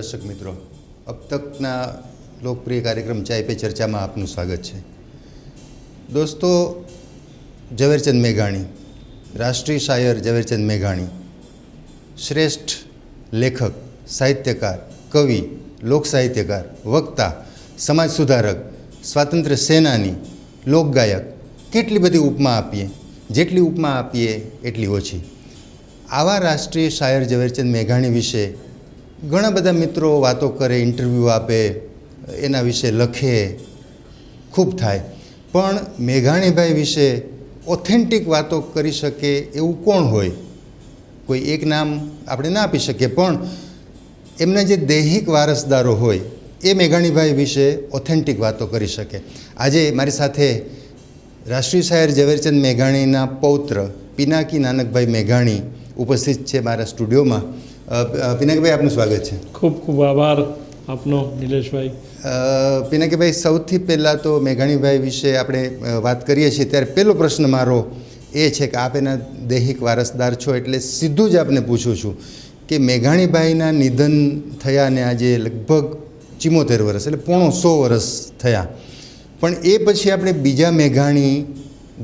दर्शक मित्रों, अब तकना लोकप्रिय कार्यक्रम चाय पे चर्चा में आपનું स्वागत है। दोस्तों, ઝવેરચંદ મેઘાણી, राष्ट्रीय शायर ઝવેરચંદ મેઘાણી श्रेष्ठ लेखक, साहित्यकार, कवि, लोक साहित्यकार, वक्ता, समाज सुधारक, स्वातंत्र्य सेनानी, लोकगायक, કેટલી બધી ઉપમા આપીએ, જેટલી ઉપમા આપીએ એટલી ઓછી। આવા રાષ્ટ્રીય શાયર ઝવેરચંદ મેઘાણી વિશે ઘણા બધા મિત્રો વાતો કરે, ઇન્ટરવ્યૂ આપે, એના વિશે લખે, ખૂબ થાય, પણ મેઘાણીભાઈ વિશે ઓથેન્ટિક વાતો કરી શકે એવું કોણ હોય? કોઈ એક નામ આપણે ના આપી શકીએ, પણ એમના જે દૈહિક વારસદારો હોય એ મેઘાણીભાઈ વિશે ઓથેન્ટિક વાતો કરી શકે। આજે મારી સાથે રાષ્ટ્રીય શાયર ઝવેરચંદ મેઘાણીના પૌત્ર પિનાકી નાનકભાઈ મેઘાણી ઉપસ્થિત છે મારા સ્ટુડિયોમાં। પિનાકીભાઈ, આપનું સ્વાગત છે। ખૂબ ખૂબ આભાર આપનો નિલેશભાઈ। પિનાકીભાઈ, સૌથી પહેલાં તો મેઘાણીભાઈ વિશે આપણે વાત કરીએ છીએ ત્યારે પહેલો પ્રશ્ન મારો એ છે કે આપ એના દૈહિક વારસદાર છો, એટલે સીધું જ આપને પૂછું છું કે મેઘાણીભાઈના નિધન થયાને આજે લગભગ 74 વર્ષ એટલે પોણો 100 વર્ષ થયા, પણ એ પછી આપણે બીજા મેઘાણી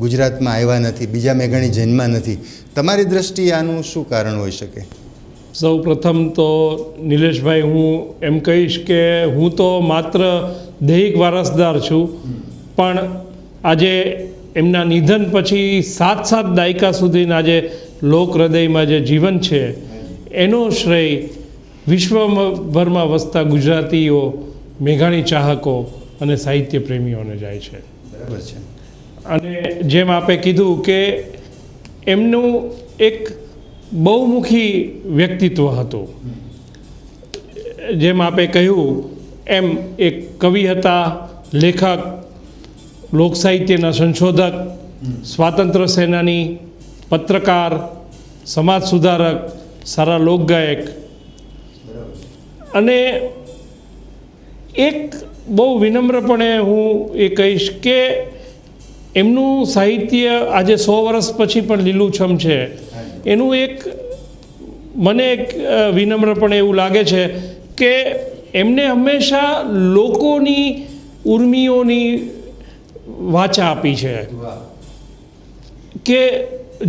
ગુજરાતમાં આવ્યા નથી, બીજા મેઘાણી જન્મા નથી। તમારી દૃષ્ટિએ આનું શું કારણ હોઈ શકે? સૌ પ્રથમ તો નિલેશભાઈ, હું એમ કહીશ કે હું તો માત્ર દૈહિક વારસદાર છું, પણ આજે એમના નિધન પછી 7 દાયકા સુધીના જે લોક હૃદયમાં જે જીવન છે એનો શ્રેય વિશ્વભરમાં વસતા ગુજરાતીઓ, મેઘાણી ચાહકો અને સાહિત્ય પ્રેમીઓને જાય છે। બરાબર છે। અને જેમ આપે કીધું કે એમનું એક બહુમુખી વ્યક્તિત્વ હતું, જેમ આપે કહ્યું એમ એક કવિ હતા, લેખક, લોક સાહિત્યના સંશોધક, સ્વાતંત્ર્ય સેનાની, પત્રકાર, સમાજ સુધારક, સારા લોકગાયક, અને એક બહુ વિનમ્રપણે હું એ કહીશ કે એમનું સાહિત્ય આજે 100 વર્ષ પછી પણ લીલુંછમ છે। એનું એક મને એક વિનમ્રપણે એવું લાગે છે કે એમને હંમેશા લોકોની ઉર્મિઓની વાચા આપી છે, કે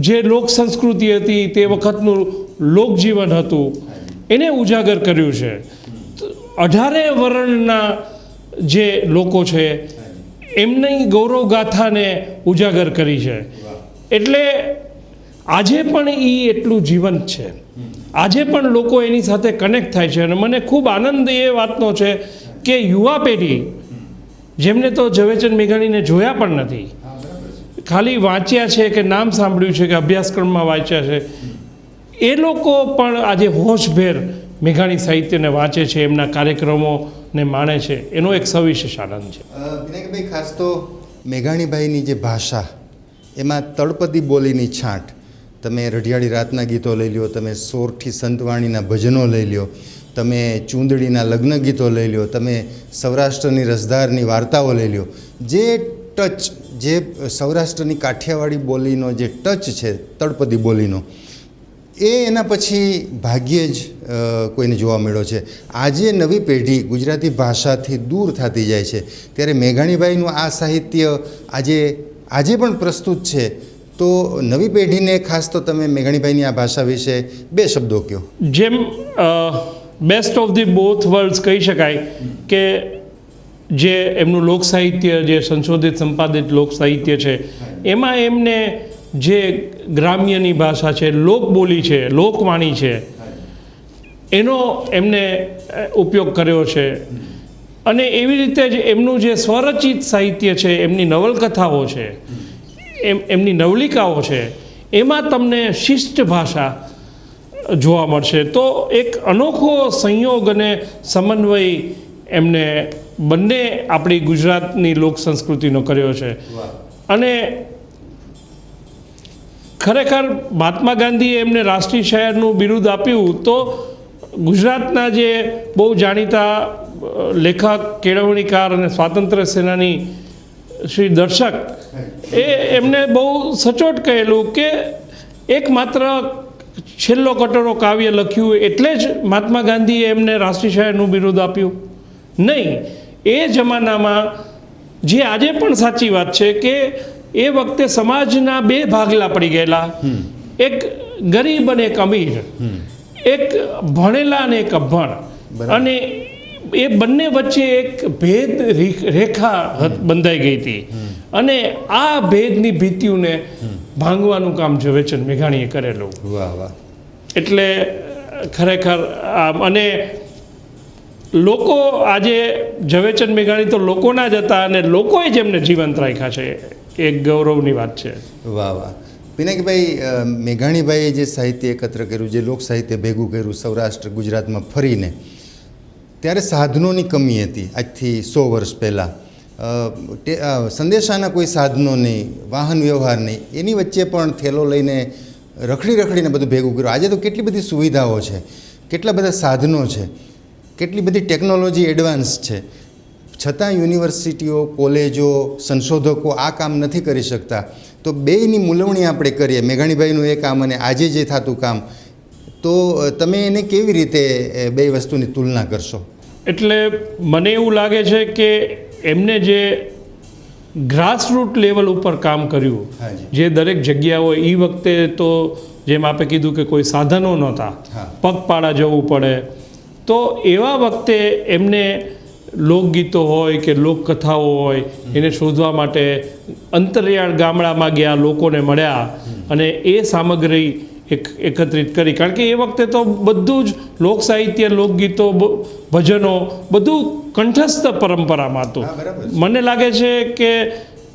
જે લોક સંસ્કૃતિ હતી, તે વખતનું લોકજીવન હતું, એને ઉજાગર કર્યું છે। 18 વર્ણના જે લોકો છે એમની ગૌરવગાથાને ઉજાગર કરી છે, એટલે આજે પણ એ એટલું જીવંત છે, આજે પણ લોકો એની સાથે કનેક્ટ થાય છે। અને મને ખૂબ આનંદ એ વાતનો છે કે યુવા પેઢી, જેમને તો ઝવેરચંદ મેઘાણીને જોયા પણ નથી, ખાલી વાંચ્યા છે કે નામ સાંભળ્યું છે કે અભ્યાસક્રમમાં વાંચ્યા છે, એ લોકો પણ આજે હોશભેર મેઘાણી સાહિત્યને વાંચે છે, એમના કાર્યક્રમોને માણે છે, એનો એક સવિશેષ આનંદ છે। પિનાકીભાઈ, ખાસ તો મેઘાણીભાઈની જે ભાષા, એમાં તળપદી બોલીની છાંટ, તમે રઢિયાળી રાતના ગીતો લઈ લો, તમે સોરઠી સંતવાણીના ભજનો લઈ લો, તમે ચૂંદડીના લગ્ન ગીતો લઈ લો, તમે સૌરાષ્ટ્રની રસધારની વાર્તાઓ લઈ લો, જે ટચ, જે સૌરાષ્ટ્રની કાઠિયાવાડી બોલીનો જે ટચ છે તળપદી બોલીનો, એ એના પછી ભાગ્યે જ કોઈને જોવા મળ્યો છે। આજે નવી પેઢી ગુજરાતી ભાષાથી દૂર થતી જાય છે, ત્યારે મેઘાણીભાઈનું આ સાહિત્ય આજે પણ પ્રસ્તુત છે, તો નવી પેઢીને ખાસ તો તમે મેઘાણીભાઈની આ ભાષા વિશે 2 શબ્દો કહો। જેમ best of the both world's કહી શકાય કે જે એમનું લોક સાહિત્ય, જે સંશોધિત સંપાદિત લોક સાહિત્ય છે, એમાં એમને જે ગ્રામ્યની ભાષા છે, લોકબોલી છે, લોકવાણી છે, એનો એમને ઉપયોગ કર્યો છે। અને એવી રીતે જ એમનું જે સ્વરચિત સાહિત્ય છે, એમની નવલકથાઓ છે, એમની નવલિકાઓ છે, એમાં તમને શિષ્ટ ભાષા જોવા મળશે। તો એક અનોખો સંયોગ અને સમન્વય એમને બંને આપણી ગુજરાતની લોક સંસ્કૃતિનો કર્યો છે। અને ખરેખર મહાત્મા ગાંધીએ એમને રાષ્ટ્રીય શાયરનું બિરુદ આપ્યું, તો ગુજરાતના જે બહુ જાણીતા લેખક, કેળવણીકાર અને સ્વાતંત્ર્ય સેનાની શ્રી દર્શક, એ એમને બહુ સચોટ કહેલું કે એકમાત્ર છેલ્લો કટોરો કાવ્ય લખ્યું એટલે જ મહાત્મા ગાંધીએ એમને રાષ્ટ્રીય શાયરનું બિરુદ આપ્યું? નહીં. એ જમાનામાં જે આજે પણ સાચી વાત છે કે એ વખતે સમાજના બે ભાગલા પડી ગયેલા, એક ગરીબ અને એક અમીર, એક ભણેલા અને એક અભણ, અને એ બંને વચ્ચે એક ભેદ રેખા બંધાઈ ગઈ હતી. અને આ ભેદની ભીતિઓને ભાંગવાનું કામ ઝવેરચંદ મેઘાણીએ કરેલું. વાહ વાહ. એટલે ખરેખર અને લોકો આજે ઝવેરચંદ મેઘાણી તો લોકોના જ હતા અને લોકોએ જેમને જીવંત રાખ્યા છે, એક ગૌરવની વાત છે. વાહ વાહ. પિનાકીભાઈ, મેઘાણીભાઈએ જે સાહિત્ય એકત્ર કર્યું, જે લોક સાહિત્ય ભેગું કર્યું સૌરાષ્ટ્ર ગુજરાતમાં ફરીને, ત્યારે સાધનોની કમી હતી. આજથી 100 વર્ષ પહેલાં સંદેશાના કોઈ સાધનો નહીં, વાહન વ્યવહાર નહીં, એની વચ્ચે પણ થેલો લઈને રખડીને બધું ભેગું કર્યું. આજે તો કેટલી બધી સુવિધાઓ છે, કેટલા બધા સાધનો છે, કેટલી બધી ટેકનોલોજી એડવાન્સ છે, છતાં યુનિવર્સિટીઓ, કોલેજો, સંશોધકો આ કામ નથી કરી શકતા. તો બેયની મૂલવણી આપણે કરીએ, મેઘાણીભાઈનું એ કામ અને આજે જે થતું કામ, તો તમે એને કેવી રીતે બે વસ્તુની તુલના કરશો? એટલે મને એવું લાગે છે કે એમને જે ગ્રાસરૂટ લેવલ ઉપર કામ કર્યું, જે દરેક જગ્યાઓ, એ વખતે તો જેમ આપે કીધું કે કોઈ સાધનો નહોતા, પગપાળા જવું પડે, તો એવા વખતે એમને લોકગીતો હોય કે લોકકથાઓ હોય એને શોધવા માટે અંતરિયાળ ગામડામાં ગયા, લોકોને મળ્યા અને એ સામગ્રી એકત્રિત કરી. કારણ કે એ વખતે તો બધું જ લોક સાહિત્ય, લોકગીતો, ભજનો બધું કંઠસ્થ પરંપરામાં હતું. મને લાગે છે કે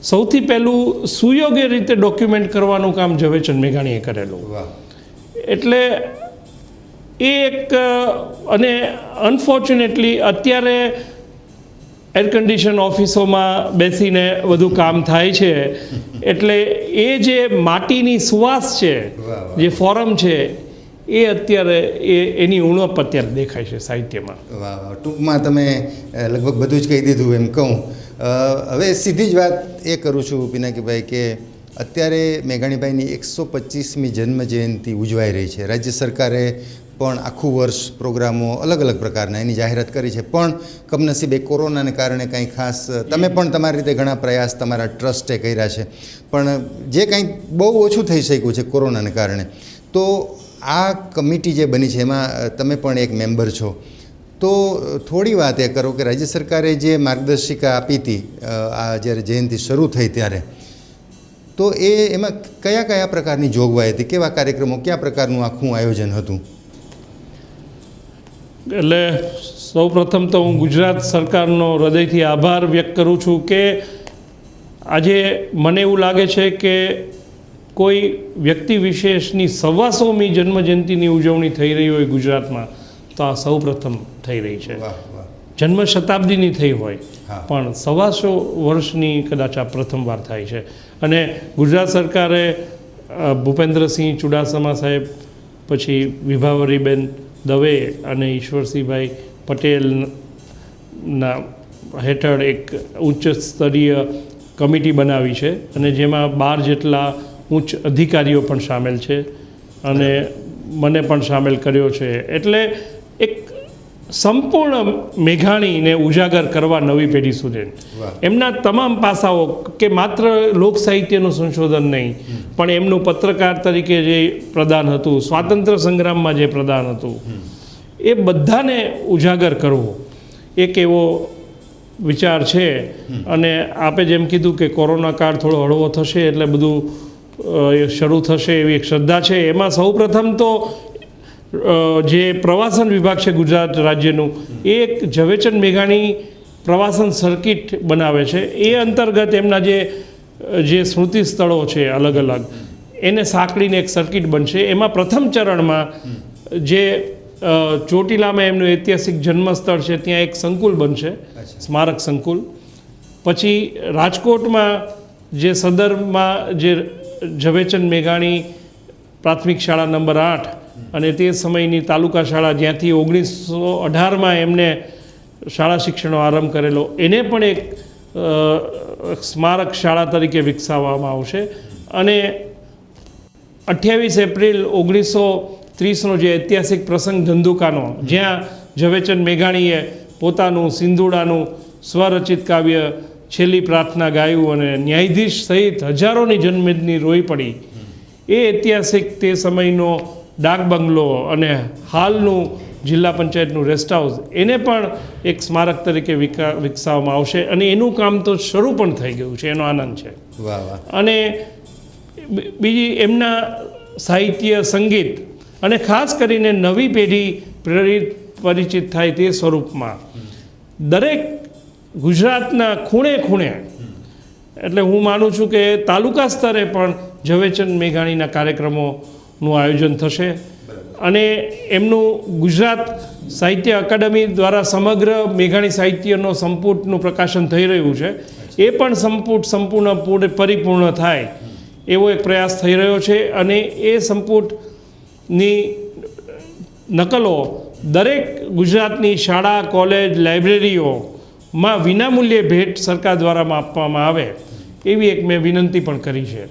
સૌથી પહેલું સુયોગ્ય રીતે ડોક્યુમેન્ટ કરવાનું કામ ઝવેરચંદ મેઘાણીએ કરેલું. એટલે એ એક, અને અનફોર્ચ્યુનેટલી અત્યારે એર કન્ડિશન ઓફિસોમાં બેસીને બધું કામ થાય છે, એટલે એ જે માટીની સુવાસ છે, જે ફોરમ છે, એ અત્યારે એની ઉણપ અત્યારે દેખાય છે સાહિત્યમાં. વાહ વાહ. ટૂંકમાં તમે લગભગ બધું જ કહી દીધું એમ કહું. હવે સીધી જ વાત એ કરું છું પિનાકીભાઈ કે અત્યારે મેઘાણીભાઈની 125મી જન્મ જયંતિ ઉજવાઈ રહી છે. રાજ્ય સરકારે પણ આખું વર્ષ પ્રોગ્રામો અલગ અલગ પ્રકારના એની જાહેરાત કરી છે, પણ કમનસીબે કોરોનાને કારણે કંઈ ખાસ, તમે પણ તમારી રીતે ઘણા પ્રયાસ તમારા ટ્રસ્ટે કર્યા છે, પણ જે કંઈ બહુ ઓછું થઈ શક્યું છે કોરોનાને કારણે. તો આ કમિટી જે બની છે એમાં તમે પણ એક મેમ્બર છો, તો થોડી વાત એ કરો કે રાજ્ય સરકારે જે માર્ગદર્શિકા આપી હતી આ જ્યારે જયંતિ શરૂ થઈ ત્યારે, તો એમાં કયા કયા પ્રકારની જોગવાઈ હતી, કેવા કાર્યક્રમો, કયા પ્રકારનું આખું આયોજન હતું? એટલે સૌપ્રથમ તો હું ગુજરાત સરકારનો હૃદયથી આભાર વ્યક્ત કરું છું કે આજે મને એવું લાગે છે કે કોઈ વ્યક્તિ વિશેષની 125મી જન્મજયંતિની ઉજવણી થઈ રહી હોય ગુજરાતમાં, તો આ સૌપ્રથમ થઈ રહી છે. જન્મ શતાબ્દીની થઈ હોય પણ 125 વર્ષની કદાચ આ પ્રથમવાર થાય છે. અને ગુજરાત સરકારે ભૂપેન્દ્રસિંહ ચુડાસમા સાહેબ, પછી વિભાવરીબેન દવે અને ઈશ્વરસિંહભાઈ પટેલના હેઠળ એક ઉચ્ચ સ્તરીય કમિટી બનાવી છે, અને જેમાં 12 જેટલા ઉચ્ચ અધિકારીઓ પણ સામેલ છે, અને મને પણ સામેલ કર્યો છે. એટલે એક સંપૂર્ણ મેઘાણીને ઉજાગર કરવા નવી પેઢી સુધી એમના તમામ પાસાઓ, કે માત્ર લોક સાહિત્યનું સંશોધન નહીં, પણ એમનું પત્રકાર તરીકે જે પ્રદાન હતું, સ્વાતંત્ર્ય સંગ્રામમાં જે પ્રદાન હતું, એ બધાને ઉજાગર કરવું એક એવો વિચાર છે. અને આપે જેમ કીધું કે કોરોના કાળ થોડો હળવો થશે એટલે બધું શરૂ થશે એવી એક શ્રદ્ધા છે. એમાં સૌપ્રથમ તો જે પ્રવાસન વિભાગ છે ગુજરાત રાજ્યનું, એ એક ઝવેરચંદ મેઘાણી પ્રવાસન સર્કિટ બનાવે છે. એ અંતર્ગત એમના જે સ્મૃતિ સ્થળો છે અલગ અલગ, એને સાંકળીને એક સર્કિટ બનશે. એમાં પ્રથમ ચરણમાં જે ચોટીલામાં એમનું ઐતિહાસિક જન્મસ્થળ છે ત્યાં એક સંકુલ બનશે, સ્મારક સંકુલ. પછી રાજકોટમાં જે સદરમાં જે ઝવેરચંદ મેઘાણી પ્રાથમિક શાળા નંબર 8 અને તે સમયની તાલુકા શાળા, જ્યાંથી 1918માં એમને શાળા શિક્ષણનો આરંભ કરેલો, એને પણ એક સ્મારક શાળા તરીકે વિકસાવવામાં આવશે. અને 28 એપ્રિલ 1930નો જે ઐતિહાસિક પ્રસંગ ધંધુકાનો, જ્યાં ઝવેરચંદ મેઘાણીએ પોતાનું સિંધુડાનું સ્વરચિત કાવ્ય છેલ્લી પ્રાર્થના ગાયું અને ન્યાયાધીશ સહિત હજારોની જનમેદની રોઈ પડી, એ ઐતિહાસિક તે સમયનો ડાક બંગલો અને હાલનું જિલ્લા પંચાયતનું રેસ્ટ હાઉસ, એને પણ એક સ્મારક તરીકે વિકસાવવામાં આવશે અને એનું કામ તો શરૂ પણ થઈ ગયું છે, એનો આનંદ છે. વાહ વાહ. અને બીજી એમના સાહિત્ય, સંગીત અને ખાસ કરીને નવી પેઢી પરિચિત થાય તે સ્વરૂપમાં દરેક ગુજરાતના ખૂણે ખૂણે, એટલે હું માનું છું કે તાલુકા સ્તરે પણ ઝવેરચંદ મેઘાણીના કાર્યક્રમોનું આયોજન થશે. અને એમનું ગુજરાત સાહિત્ય અકાદમી દ્વારા સમગ્ર મેઘાણી સાહિત્યનો સંપુટનું પ્રકાશન થઈ રહ્યું છે. એ પણ સંપૂર્ણ પરિપૂર્ણ થાય એવો એક પ્રયાસ થઈ રહ્યો છે. અને એ સંપુટની નકલો દરેક ગુજરાતની શાળા, કોલેજ, લાઇબ્રેરીઓમાં વિનામૂલ્યે ભેટ સરકાર દ્વારા આપવામાં આવે એવી એક મેં વિનંતી પણ કરી છે.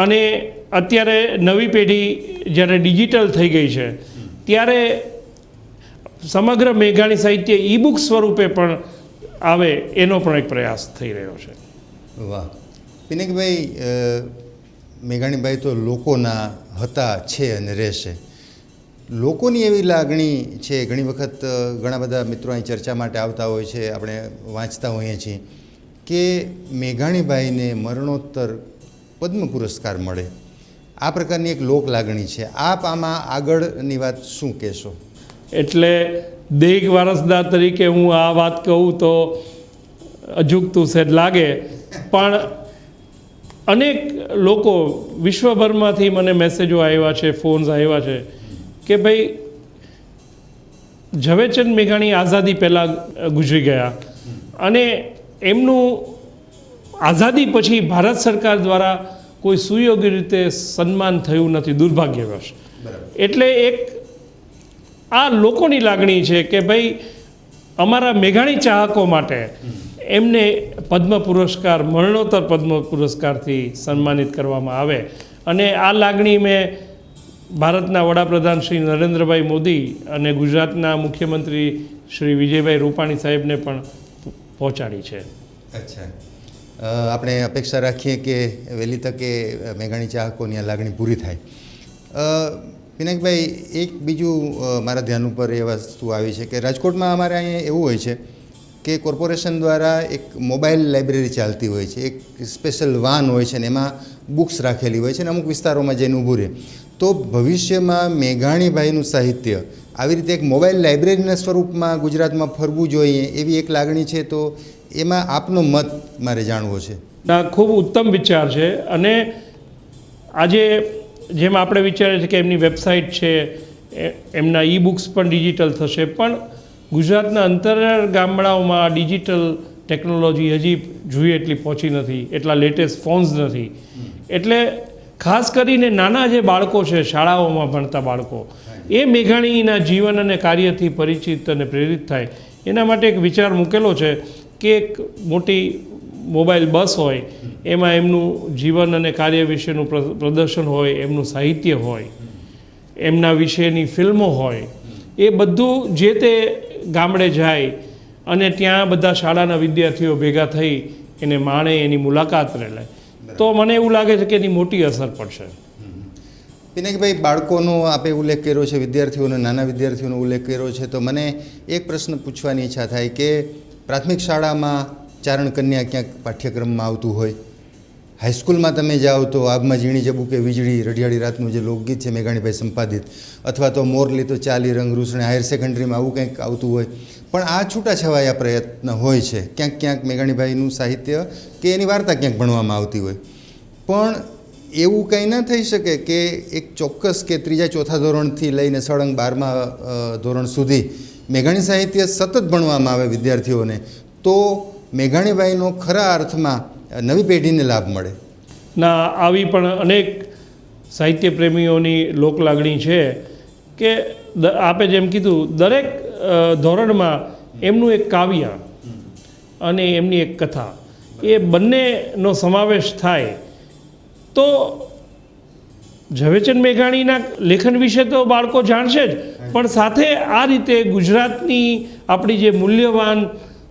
અને અત્યારે નવી પેઢી જ્યારે ડિજિટલ થઈ ગઈ છે ત્યારે સમગ્ર મેઘાણી સાહિત્ય ઈ બુક સ્વરૂપે પણ આવે એનો પણ એક પ્રયાસ થઈ રહ્યો છે. વાહ. પિનાકભાઈ, મેઘાણીભાઈ તો લોકોના હતા, છે અને રહેશે. લોકોની એવી લાગણી છે, ઘણી વખત ઘણા બધા મિત્રો અહીં ચર્ચા માટે આવતા હોય છે, આપણે વાંચતા હોઈએ છીએ કે મેઘાણીભાઈને મરણોત્તર પદ્મ પુરસ્કાર મળે. આ પ્રકારની એક લોક લાગણી છે. આપ આમાં આગળની વાત શું કહેશો? એટલે દેગ વારસદાર તરીકે હું આ વાત કહું તો અજુગતું સેજ લાગે, પણ અનેક લોકો વિશ્વભરમાંથી મને મેસેજો આવ્યા છે, ફોન્સ આવ્યા છે કે ભાઈ ઝવેરચંદ મેઘાણી આઝાદી પહેલાં ગુજરી ગયા અને એમનું આઝાદી પછી ભારત સરકાર દ્વારા કોઈ સુયોગ્ય રીતે સન્માન થયું નથી, દુર્ભાગ્યવશ. એટલે એક આ લોકોની લાગણી છે કે ભાઈ અમારા મેઘાણી ચાહકો માટે એમને પદ્મ પુરસ્કાર, મરણોત્તર પદ્મ પુરસ્કારથી સન્માનિત કરવામાં આવે. અને આ લાગણી મેં ભારતના વડાપ્રધાન શ્રી નરેન્દ્રભાઈ મોદી અને ગુજરાતના મુખ્યમંત્રી શ્રી વિજયભાઈ રૂપાણી સાહેબને પણ પહોંચાડી છે. અચ્છા. આપણે અપેક્ષા રાખીએ કે વહેલી તકે મેઘાણી ચાહકોની આ લાગણી પૂરી થાય. પિનાકભાઈ, એક બીજું મારા ધ્યાન ઉપર એ વસ્તુ આવી છે કે રાજકોટમાં અમારે અહીંયા એવું હોય છે કે કોર્પોરેશન દ્વારા એક મોબાઈલ લાઇબ્રેરી ચાલતી હોય છે, એક સ્પેશિયલ વાન હોય છે ને એમાં બુક્સ રાખેલી હોય છે ને અમુક વિસ્તારોમાં જઈને ઊભું રહે. તો ભવિષ્યમાં મેઘાણીભાઈનું સાહિત્ય આવી રીતે એક મોબાઈલ લાઇબ્રેરીના સ્વરૂપમાં ગુજરાતમાં ફરવું જોઈએ એવી એક લાગણી છે, તો એમાં આપનો મત મારે જાણવો છે. ખૂબ ઉત્તમ વિચાર છે. અને આજે જેમ આપણે વિચારીએ છીએ કે એમની વેબસાઇટ છે, એમના ઈ બુક્સ પણ ડિજિટલ થશે, પણ ગુજરાતના અંતરિયાળ ગામડાઓમાં ડિજિટલ ટેકનોલોજી હજી જોઈએ એટલી પહોંચી નથી, એટલા લેટેસ્ટ ફોન્સ નથી. એટલે ખાસ કરીને નાના જે બાળકો છે, શાળાઓમાં ભણતા બાળકો, એ મેઘાણીના જીવન અને કાર્યથી પરિચિત અને પ્રેરિત થાય એના માટે એક વિચાર મૂકેલો છે કે એક મોટી મોબાઈલ બસ હોય, એમાં એમનું જીવન અને કાર્ય વિશેનું પ્રદર્શન હોય, એમનું સાહિત્ય હોય, એમના વિશેની ફિલ્મો હોય, એ બધું જે તે ગામડે જાય અને ત્યાં બધા શાળાના વિદ્યાર્થીઓ ભેગા થઈ એને માણે, એની મુલાકાત લે, તો મને એવું લાગે છે કે એની મોટી અસર પડશે. પિનાકભાઈ, બાળકોનો આપે ઉલ્લેખ કર્યો છે, વિદ્યાર્થીઓનો, નાના વિદ્યાર્થીઓનો ઉલ્લેખ કર્યો છે, તો મને એક પ્રશ્ન પૂછવાની ઈચ્છા થાય કે પ્રાથમિક શાળામાં ચારણ કન્યા ક્યાંક પાઠ્યક્રમમાં આવતું હોય, હાઈસ્કૂલમાં તમે જાઓ તો આગમાં ઝીણી જબુ કે વીજળી, રઢિયાળી રાતનું જે લોકગીત છે મેઘાણીભાઈ સંપાદિત, અથવા તો મોરલી તો ચાલી રંગ રૂસણે, હાયર સેકન્ડરીમાં આવું કંઈક આવતું હોય. પણ આ છૂટાછવાયા પ્રયત્ન હોય છે, ક્યાંક ક્યાંક મેઘાણીભાઈનું સાહિત્ય કે એની વાર્તા ક્યાંક ભણવામાં આવતી હોય. પણ એવું કંઈ ન થઈ શકે કે એક ચોક્કસ કે ત્રીજા ચોથા ધોરણથી લઈને સળંગ 12મા ધોરણ સુધી મેઘાણી સાહિત્ય સતત ભણવામાં આવે વિદ્યાર્થીઓને, તો મેઘાણીભાઈનો ખરા અર્થમાં નવી પેઢીને લાભ મળે? ના, આવી પણ અનેક સાહિત્ય પ્રેમીઓની લોકલાગણી છે કે આપે જેમ કીધું, દરેક ધોરણમાં એમનું એક કાવ્ય અને એમની એક કથા, એ બંનેનો સમાવેશ થાય તો ઝવેરચંદ મેઘાણીના લેખન વિશે તો બાળકો જાણશે જ, પણ સાથે આ રીતે ગુજરાતની આપણી જે મૂલ્યવાન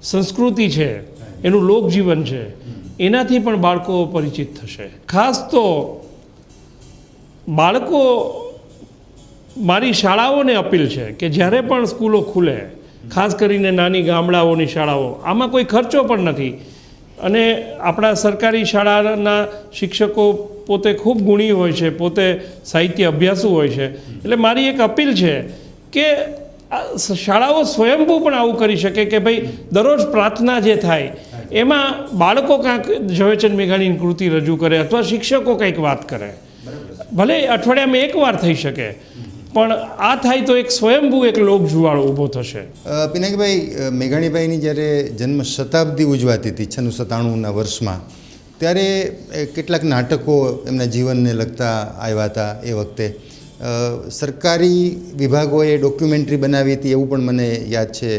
સંસ્કૃતિ છે, એનું લોકજીવન છે, એનાથી પણ બાળકો પરિચિત થશે. ખાસ તો બાળકો, મારી શાળાઓને અપીલ છે કે જ્યારે પણ સ્કૂલો ખુલે, ખાસ કરીને નાની ગામડાઓની શાળાઓ, આમાં કોઈ ખર્ચો પણ નથી અને આપણા સરકારી શાળાના શિક્ષકો પોતે ખૂબ ગુણી હોય છે, પોતે સાહિત્ય અભ્યાસુ હોય છે. એટલે મારી એક અપીલ છે કે શાળાઓ સ્વયંભૂ પણ આવું કરી શકે કે ભાઈ દરરોજ પ્રાર્થના જે થાય એમાં બાળકો કાંઈક ઝવેરચંદ મેઘાણીની કૃતિ રજૂ કરે અથવા શિક્ષકો કંઈક વાત કરે, ભલે અઠવાડિયામાં એકવાર થઈ શકે, પણ આ થાય તો એક સ્વયંભૂ એક લોકજુવાળો ઊભો થશે. પિનાકીભાઈ, મેઘાણીભાઈની જ્યારે જન્મ શતાબ્દી ઉજવાતી હતી 96-97ના વર્ષમાં, ત્યારે કેટલાક નાટકો એમના જીવનને લગતા આવ્યા હતા. એ વખતે સરકારી વિભાગોએ ડોક્યુમેન્ટરી બનાવી હતી એવું પણ મને યાદ છે.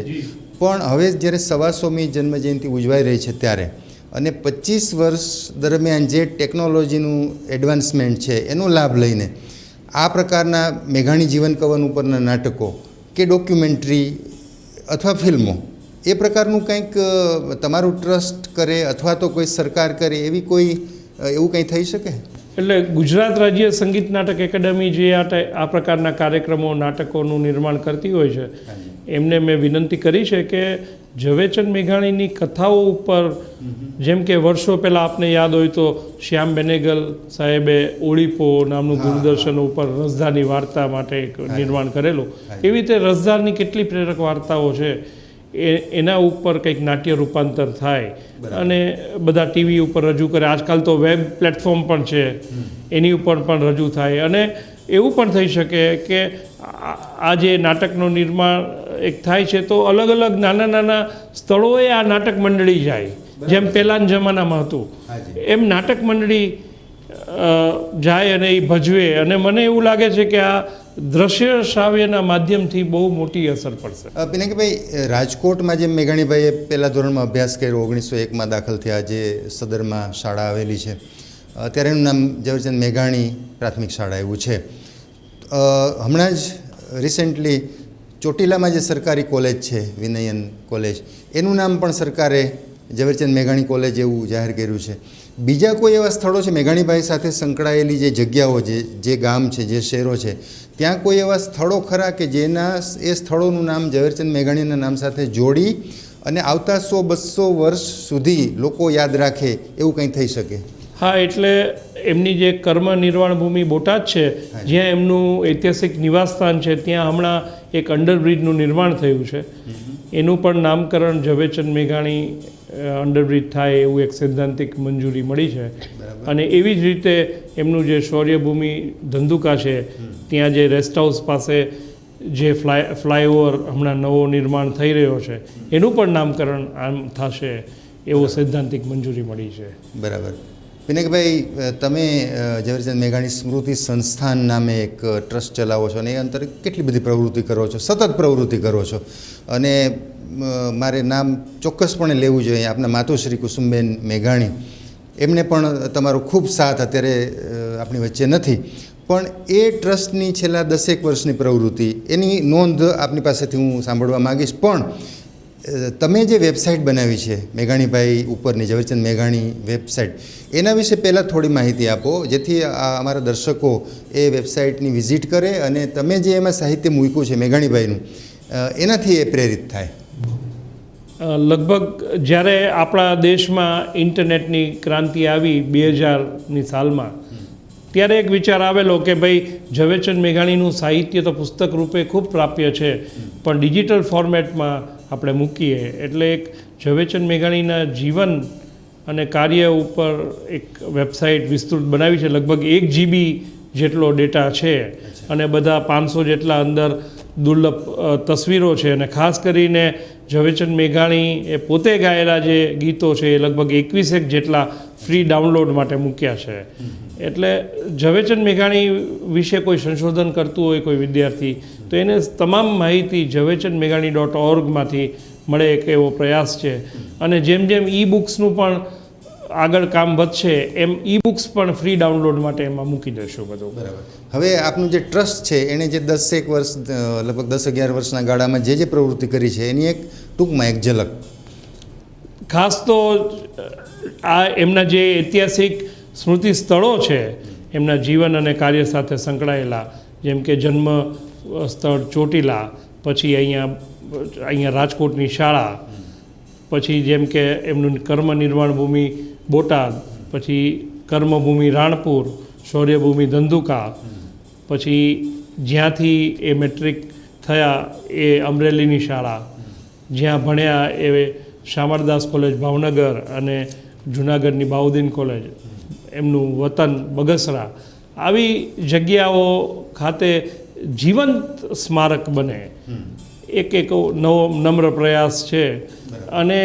પણ હવે જ્યારે 125મી જન્મજયંતિ ઉજવાઈ રહી છે ત્યારે, અને 25 વર્ષ દરમિયાન જે ટેકનોલોજીનું એડવાન્સમેન્ટ છે એનો લાભ લઈને આ પ્રકારના મેઘાણી જીવન કવન ઉપરના નાટકો કે ડોક્યુમેન્ટરી અથવા ફિલ્મો, એ પ્રકારનું કંઈક તમારું ટ્રસ્ટ કરે અથવા તો કોઈ સરકાર કરે એવું કંઈ થઈ શકે? એટલે ગુજરાત રાજ્ય સંગીત નાટક એકેડમી જે આ પ્રકારના કાર્યક્રમો, નાટકોનું નિર્માણ કરતી હોય છે, એમને મેં વિનંતી કરી છે કે ઝવેરચંદ મેઘાણીની કથાઓ ઉપર, જેમ કે વર્ષો પહેલાં આપને યાદ હોય તો શ્યામ બેનેગલ સાહેબે ઓળીપો નામનું દૂરદર્શન ઉપર રસધારની વાર્તા માટે એક નિર્માણ કરેલું, એવી રીતે રસધારની કેટલી પ્રેરક વાર્તાઓ છે એના ઉપર કંઈક નાટ્ય રૂપાંતર થાય અને બધા ટીવી ઉપર રજૂ કરે. આજકાલ તો વેબ પ્લેટફોર્મ પણ છે, એની ઉપર પણ રજૂ થાય. અને એવું પણ થઈ શકે કે આ જે નાટકનું નિર્માણ એક થાય છે તો અલગ અલગ નાના નાના સ્થળોએ આ નાટક મંડળી જાય, જેમ પહેલાંના જમાનામાં હતું એમ નાટક મંડળી જાય અને એ ભજવે. અને મને એવું લાગે છે કે આ દ્રશ્ય શ્રાવ્યના માધ્યમથી બહુ મોટી અસર પડશે. પિનાકીભાઈ, રાજકોટમાં જેમ મેઘાણીભાઈએ પહેલા ધોરણમાં અભ્યાસ કર્યો, 1901માં દાખલ થયા, જે સદરમાં શાળા આવેલી છે, ત્યારે એનું નામ ઝવેરચંદ મેઘાણી પ્રાથમિક શાળા એવું છે. હમણાં જ રિસેન્ટલી ચોટીલામાં જે સરકારી કોલેજ છે, વિનયન કોલેજ, એનું નામ પણ સરકારે ઝવેરચંદ મેઘાણી કોલેજ એવું જાહેર કર્યું છે. બીજા કોઈ એવા સ્થળો છે મેઘાણીભાઈ સાથે સંકળાયેલી જે જગ્યાઓ, જે ગામ છે, જે શહેરો છે, ત્યાં કોઈ એવા સ્થળો ખરા કે જેના એ સ્થળોનું નામ ઝવેરચંદ મેઘાણીના નામ સાથે જોડી અને આવતા 100-200 વર્ષ સુધી લોકો યાદ રાખે એવું કંઈ થઈ શકે? હા, એટલે એમની જે કર્મ નિર્વાણ ભૂમિ બોટાદ છે, જ્યાં એમનું ઐતિહાસિક નિવાસસ્થાન છે, ત્યાં હમણાં એક અંડરબ્રિજનું નિર્માણ થયું છે. એનું પણ નામકરણ ઝવેરચંદ મેઘાણી અંડરબ્રિજ થાય એવું એક સૈદ્ધાંતિક મંજૂરી મળી છે. અને એવી જ રીતે એમનું જે શૌર્યભૂમિ ધંધુકા છે, ત્યાં જે રેસ્ટ હાઉસ પાસે જે ફ્લાયઓવર હમણાં નવો નિર્માણ થઈ રહ્યો છે, એનું પણ નામકરણ આમ થશે એવો સૈદ્ધાંતિક મંજૂરી મળી છે. બરાબર. પિનાકીભાઈ, તમે ઝવેરચંદ મેઘાણી સ્મૃતિ સંસ્થાન નામે એક ટ્રસ્ટ ચલાવો છો અને એ અંતર્ગત કેટલી બધી પ્રવૃત્તિ કરો છો, સતત પ્રવૃત્તિ કરો છો. અને મારે નામ ચોક્કસપણે લેવું જોઈએ, આપના માતુશ્રી કુસુમબેન મેઘાણી, એમને પણ તમારો ખૂબ સાથ અત્યારે આપણી વચ્ચે નથી, પણ એ ટ્રસ્ટની છેલ્લા 10 વર્ષની પ્રવૃત્તિ, એની નોંધ આપની પાસેથી હું સાંભળવા માગીશ. પણ તમે જે વેબસાઇટ બનાવી છે મેઘાણીભાઈ ઉપરની, ઝવેરચંદ મેઘાણી વેબસાઇટ, એના વિશે પહેલાં થોડી માહિતી આપો, જેથી અમારા દર્શકો એ વેબસાઇટની વિઝિટ કરે અને તમે જે એમાં સાહિત્ય મૂક્યું છે મેઘાણીભાઈનું, એનાથી એ પ્રેરિત થાય. લગભગ જ્યારે આપણા દેશમાં ઇન્ટરનેટની ક્રાંતિ આવી 2000ની સાલમાં, ત્યારે એક વિચાર આવેલો કે ભાઈ ઝવેરચંદ મેઘાણીનું સાહિત્ય તો પુસ્તક રૂપે ખૂબ પ્રાપ્ય છે, પણ ડિજિટલ ફોર્મેટમાં આપણે મૂકીએ. એટલે એક ઝવેરચંદ મેઘાણીના જીવન અને કાર્ય ઉપર એક વેબસાઇટ વિસ્તૃત બનાવી છે. લગભગ 1 GB જેટલો ડેટા છે અને બધા 500 જેટલા અંદર દુર્લભ તસવીરો છે. અને ખાસ કરીને ઝવેરચંદ મેઘાણી એ પોતે ગાયેલા જે ગીતો છે એ લગભગ 21 જેટલા ફ્રી ડાઉનલોડ માટે મૂક્યા છે. એટલે ઝવેરચંદ મેઘાણી વિશે કોઈ સંશોધન કરતું હોય કોઈ વિદ્યાર્થી, તો એને તમામ માહિતી ઝવેરચંદમેઘાણી.org માંથી મળે એક એવો પ્રયાસ છે. અને જેમ જેમ ઈ બુક્સનું પણ આગળ કામ વધશે એમ ઈ બુક્સ પણ ફ્રી ડાઉનલોડ માટે એમાં મૂકી દઈશું બધું. બરાબર. હવે આપનું જે ટ્રસ્ટ છે એણે જે 10-11 વર્ષ લગભગ 10-11 વર્ષના ગાળામાં જે પ્રવૃત્તિ કરી છે એની એક ટૂંકમાં એક ઝલક. ખાસ તો આ એમના જે ઐતિહાસિક સ્મૃતિ સ્થળો છે એમના જીવન અને કાર્ય સાથે સંકળાયેલા, જેમ કે જન્મ સ્થળ ચોટીલા, પછી અહીંયા રાજકોટની શાળા, પછી જેમ કે એમનું કર્મ નિર્વાણ ભૂમિ બોટાદ, પછી કર્મભૂમિ રાણપુર, શૌર્યભૂમિ ધંધુકા, પછી જ્યાંથી એ મેટ્રિક થયા એ અમરેલીની શાળા, જ્યાં ભણ્યા એ શામળદાસ કોલેજ ભાવનગર અને જુનાગઢની બાઉદ્દીન કોલેજ, એમનું વતન બગસરા. આવી જગ્યાઓ ખાતે જીવંત સ્મારક બને એક નવો નમ્ર પ્રયાસ છે. અને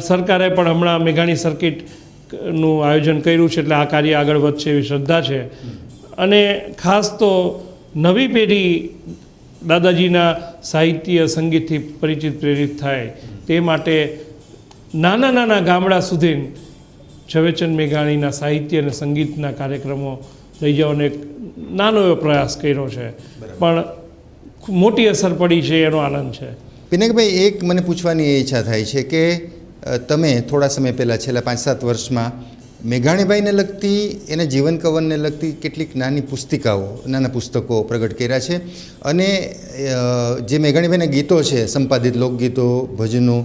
સરકારે પણ હમણાં મેઘાણી સર્કિટનું આયોજન કર્યું છે, એટલે આ કાર્ય આગળ વધશે એવી શ્રદ્ધા છે. અને ખાસ તો નવી પેઢી દાદાજીના સાહિત્ય સંગીતથી પરિચિત પ્રેરિત થાય તે માટે નાના નાના ગામડા સુધી ઝવેરચંદ મેઘાણીના સાહિત્ય અને સંગીતના કાર્યક્રમો લઈ જવાનો એક નાનો એવો પ્રયાસ કર્યો છે, પણ મોટી અસર પડી છે એનો આનંદ છે. પિનાકભાઈ, એક મને પૂછવાની એ ઈચ્છા થાય છે કે તમે થોડા સમય પહેલાં છેલ્લા 5-7 વર્ષમાં મેઘાણીભાઈને લગતી, એના જીવન કવનને લગતી કેટલીક નાના પુસ્તકો પ્રગટ કર્યા છે. અને જે મેઘાણીભાઈના ગીતો છે, સંપાદિત લોકગીતો, ભજનો,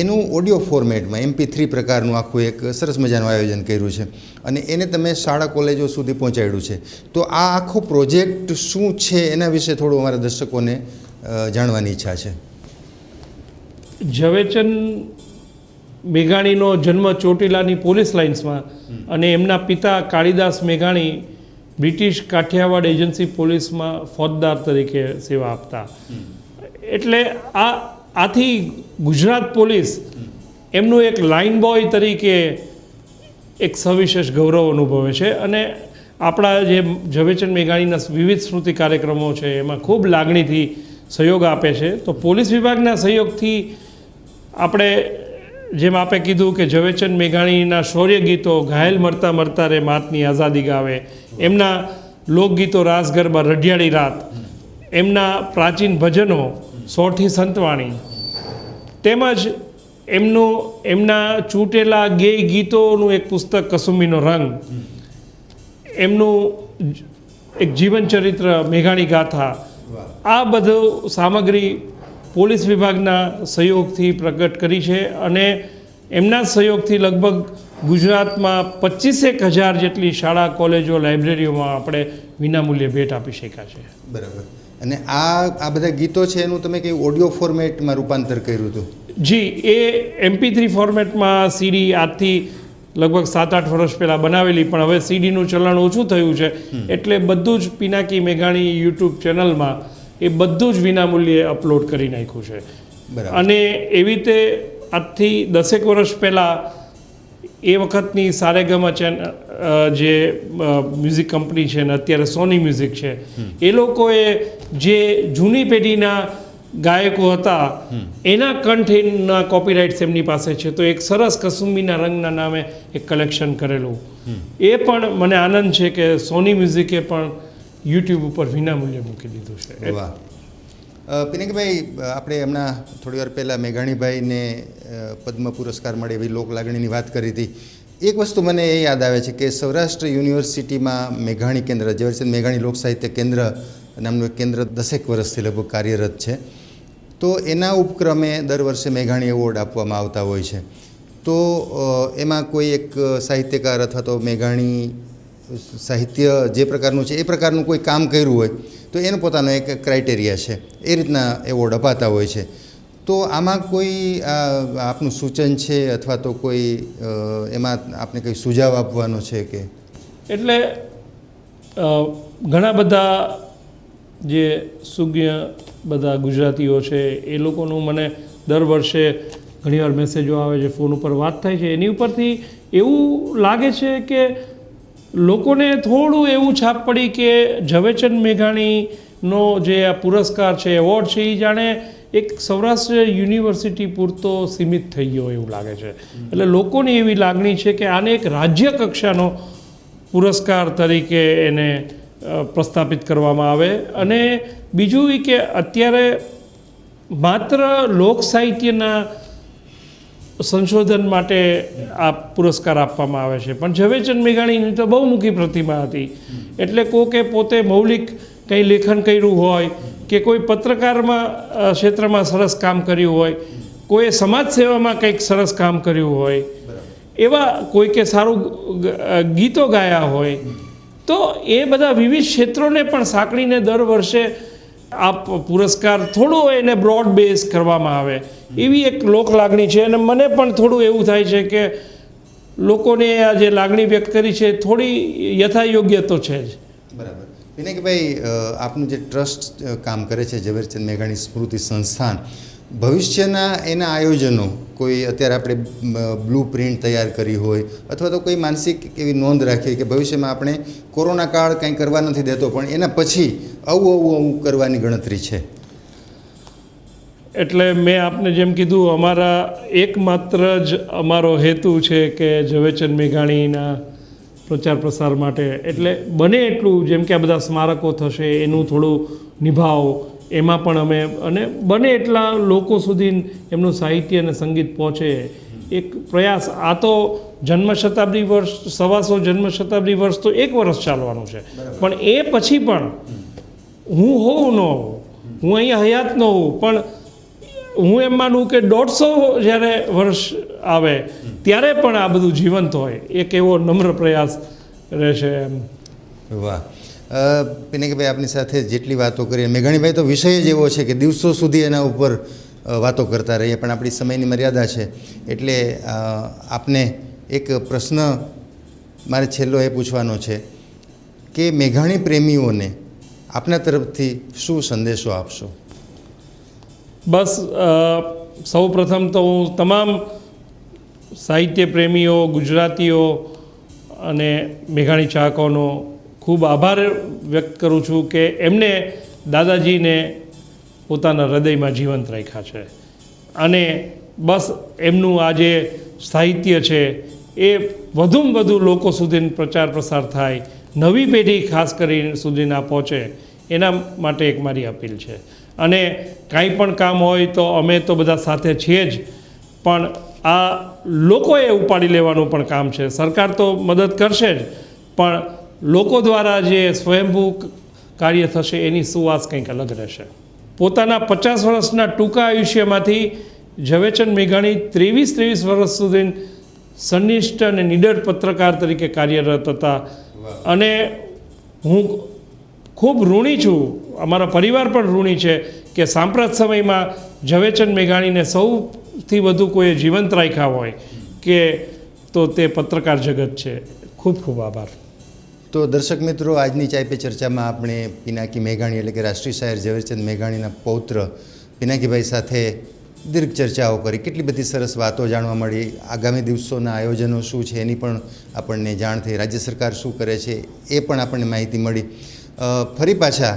એનું ઓડિયો ફોર્મેટમાં MP3 પ્રકારનું આખું એક સરસ મજાનું આયોજન કર્યું છે અને એને તમે શાળા કોલેજો સુધી પહોંચાડ્યું છે. તો આ આખો પ્રોજેક્ટ શું છે એના વિશે થોડું અમારા દર્શકોને જાણવાની ઈચ્છા છે. ઝવેરચંદ મેઘાણીનો જન્મ ચોટીલાની પોલીસ લાઇન્સમાં, અને એમના પિતા કાળીદાસ મેઘાણી બ્રિટિશ કાઠિયાવાડ એજન્સી પોલીસમાં ફોજદાર તરીકે સેવા આપતા. એટલે આથી ગુજરાત પોલીસ એમનું એક લાઇન બોય તરીકે એક સવિશેષ ગૌરવ અનુભવે છે. અને આપણા જે ઝવેરચંદ મેઘાણીના વિવિધ સ્મૃતિ કાર્યક્રમો છે એમાં ખૂબ લાગણીથી સહયોગ આપે છે. તો પોલીસ વિભાગના સહયોગથી આપણે, જેમ આપે કીધું કે ઝવેરચંદ મેઘાણીના શૌર્ય ગીતો, ઘાયલ મરતા મરતા રે માતની આઝાદી ગાવે, એમના લોકગીતો રાસ ગરબા, રઢિયાળી રાત, એમના પ્રાચીન ભજનો, સોઠી સંતવાણી, તેમજ એમના ચૂંટેલા ગેય ગીતોનું એક પુસ્તક કસુંબીનો રંગ, એમનું એક જીવન ચરિત્ર મેઘાણી ગાથા, આ બધું સામગ્રી પોલીસ વિભાગના સહયોગથી પ્રગટ કરી છે. અને એમના સહયોગથી લગભગ ગુજરાતમાં 25,000 જેટલી શાળા, કોલેજો, લાઇબ્રેરીઓમાં આપણે વિનામૂલ્યે ભેટ આપી શક્યા છે. બરાબર. અને આ બધા ગીતો છે એનું તમે કંઈ ઓડિયો ફોર્મેટમાં રૂપાંતર કર્યું હતું? જી, એ MP3 ફોર્મેટમાં સીડી આજથી લગભગ 7-8 વર્ષ પહેલાં બનાવેલી, પણ હવે સીડીનું ચલણ ઓછું થયું છે, એટલે બધું જ પિનાકી મેઘાણી યુટ્યુબ ચેનલમાં એ બધું જ વિનામૂલ્યે અપલોડ કરી નાખ્યું છે. અને એવી રીતે આજથી 10 વર્ષ પહેલાં એ વખતની સારેગામા જે મ્યુઝિક કંપની છે ને અત્યારે સોની મ્યુઝિક છે, એ લોકોએ જે જૂની પેઢીના ગાયકો હતા એના કંઠના કોપીરાઇટ્સ એમની પાસે છે. તો એક સરસ કસુંબીના રંગના નામે એક કલેક્શન કરેલું, એ પણ મને આનંદ છે કે સોની મ્યુઝિકે પણ યુટ્યુબ ઉપર વિનામૂલ્યે મૂકી દીધું છે. વાહ. પિનાકભાઈ, આપણે હમણાં થોડી વાર પહેલાં મેઘાણીભાઈને પદ્મ પુરસ્કાર મળે એવી લોક લાગણીની વાત કરી હતી. એક વસ્તુ મને એ યાદ આવે છે કે સૌરાષ્ટ્ર યુનિવર્સિટીમાં મેઘાણી કેન્દ્ર, ઝવેરચંદ મેઘાણી લોક સાહિત્ય કેન્દ્ર નામનું એક કેન્દ્ર 10 વર્ષથી લગભગ કાર્યરત છે. તો એના ઉપક્રમે દર વર્ષે મેઘાણી એવોર્ડ આપવામાં આવતા હોય છે. તો એમાં કોઈ એક સાહિત્યકાર અથવા તો મેઘાણી સાહિત્ય જે પ્રકારનું છે એ પ્રકારનું કોઈ કામ કર્યું હોય તો એનો પોતાનો એક ક્રાઇટેરિયા છે, એ રીતના એવોર્ડ અપાતા હોય છે. તો આમાં કોઈ આપનું સૂચન છે અથવા તો કોઈ એમાં આપને કંઈ સુઝાવ આપવાનો છે કે? એટલે ઘણા બધા જે સુજ્ઞ બધા ગુજરાતીઓ છે એ લોકોનું મને દર વર્ષે ઘણીવાર મેસેજો આવે છે, ફોન ઉપર વાત થાય છે, એની ઉપરથી એવું લાગે છે કે લોકોને થોડું એવું છાપ પડી કે ઝવેરચંદ મેઘાણીનો જે આ પુરસ્કાર છે, એવોર્ડ છે, એ જાણે એક સૌરાષ્ટ્ર યુનિવર્સિટી પૂરતો સીમિત થઈ ગયો એવું લાગે છે. એટલે લોકોની એવી લાગણી છે કે આને એક રાજ્ય કક્ષાનો પુરસ્કાર તરીકે એને પ્રસ્થાપિત કરવામાં આવે. અને બીજું એ કે અત્યારે માત્ર લોક સાહિત્યના સંશોધન માટે આ પુરસ્કાર આપવામાં આવે છે, પણ ઝવેરચંદ મેઘાણીની તો બહુમુખી પ્રતિમા હતી. એટલે કોકે પોતે મૌલિક કંઈ લેખન કર્યું હોય કે કોઈ પત્રકારમાં ક્ષેત્રમાં સરસ કામ કર્યું હોય, કોઈએ સમાજ સેવામાં કંઈક સરસ કામ કર્યું હોય, એવા કોઈ કે સારું ગીતો ગાયા હોય, તો એ બધા વિવિધ ક્ષેત્રોને પણ સાંકળીને દર વર્ષે આ પુરસ્કાર થોડો એને બ્રોડ બેઝ કરવામાં આવે એવી એક લોક લાગણી છે. અને મને પણ થોડું એવું થાય છે કે લોકોને આ જે લાગણી વ્યક્ત કરી છે થોડી યથાયોગ્ય તો છે જ. બરાબર. પિનાકીભાઈ, આપનું જે ટ્રસ્ટ કામ કરે છે ઝવેરચંદ મેઘાણી સ્મૃતિ સંસ્થાન, ભવિષ્યના એના આયોજનો કોઈ અત્યારે આપણે બ્લુ પ્રિન્ટ તૈયાર કરી હોય અથવા તો કોઈ માનસિક એવી નોંધ રાખી હોય કે ભવિષ્યમાં આપણે કોરોના કાળ કંઈ કરવા નથી દેતો પણ એના પછી આવું કરવાની ગણતરી છે? એટલે મેં આપને જેમ કીધું, અમારા એકમાત્ર જ અમારો હેતુ છે કે ઝવેરચંદ મેઘાણીના પ્રચાર પ્રસાર માટે, એટલે બને એટલું, જેમ કે આ બધા સ્મારકો થશે એનું થોડું નિભાવ, એમાં પણ અમે, અને બને એટલા લોકો સુધી એમનું સાહિત્ય અને સંગીત પહોંચે એક પ્રયાસ. આ તો જન્મ શતાબ્દી વર્ષ, 125 જન્મ શતાબ્દી વર્ષ તો 1 વર્ષ ચાલવાનું છે, પણ એ પછી પણ હું હોઉં ન હોઉં, હું અહીંયા હયાત ન હોઉં, પણ હું એમ માનું કે 150 જ્યારે વર્ષ આવે ત્યારે પણ આ બધું જીવંત હોય, એક એવો નમ્ર પ્રયાસ રહેશે એમ. વાહ. પિનાકીભાઈ, આપની સાથે જેટલી વાતો કરીએ, મેઘાણીભાઈ તો વિષય જ એવો છે કે દિવસો સુધી એના ઉપર વાતો કરતા રહીએ, પણ આપણી સમયની મર્યાદા છે. એટલે આપને એક પ્રશ્ન મારે છેલ્લો એ પૂછવાનો છે કે મેઘાણી પ્રેમીઓને આપના તરફથી શું સંદેશો આપશો? બસ સૌ પ્રથમ તો હું તમામ સાહિત્ય પ્રેમીઓ, ગુજરાતીઓ અને મેઘાણી ચાહકોનો ખૂબ આભાર વ્યક્ત કરું છું કે એમને દાદાજીને પોતાના હૃદયમાં જીવંત રાખ્યા છે. અને બસ એમનું આ જે સાહિત્ય છે એ વધુમાં વધુ લોકો સુધી પ્રચાર પ્રસાર થાય, નવી પેઢી ખાસ કરીને સુધી ના પહોંચે, એના માટે એક મારી અપીલ છે. અને કાંઈ પણ કામ હોય તો અમે તો બધા સાથે છીએ જ, પણ આ લોકોએ ઉપાડી લેવાનું પણ કામ છે. સરકાર તો મદદ કરશે જ, પણ લોકો દ્વારા જે સ્વયંભૂ કાર્ય થશે એની સુવાસ કંઈક અલગ રહેશે. પોતાના 50 વર્ષના ટૂંકા આયુષ્યમાંથી ઝવેરચંદ મેઘાણી 23 વર્ષ સુધી સંનિષ્ઠ અને નિડર પત્રકાર તરીકે કાર્યરત હતા. અને હું ખૂબ ઋણી છું, અમારા પરિવાર પણ ઋણી છે કે સાંપ્રત સમયમાં ઝવેરચંદ મેઘાણીને સૌથી વધુ કોઈએ જીવંત રાખ્યા હોય કે તો તે પત્રકાર જગત છે. ખૂબ ખૂબ આભાર. તો દર્શક મિત્રો, આજની ચાય પે ચર્ચામાં આપણે પિનાકી મેઘાણી એટલે કે રાષ્ટ્રીય શાયર ઝવેરચંદ મેઘાણીના પૌત્ર પિનાકીભાઈ સાથે દીર્ઘ ચર્ચાઓ કરી. કેટલી બધી સરસ વાતો જાણવા મળી. આગામી દિવસોના આયોજનો શું છે એની પણ આપણને જાણ થઈ. રાજ્ય સરકાર શું કરે છે એ પણ આપણને માહિતી મળી. ફરી પાછા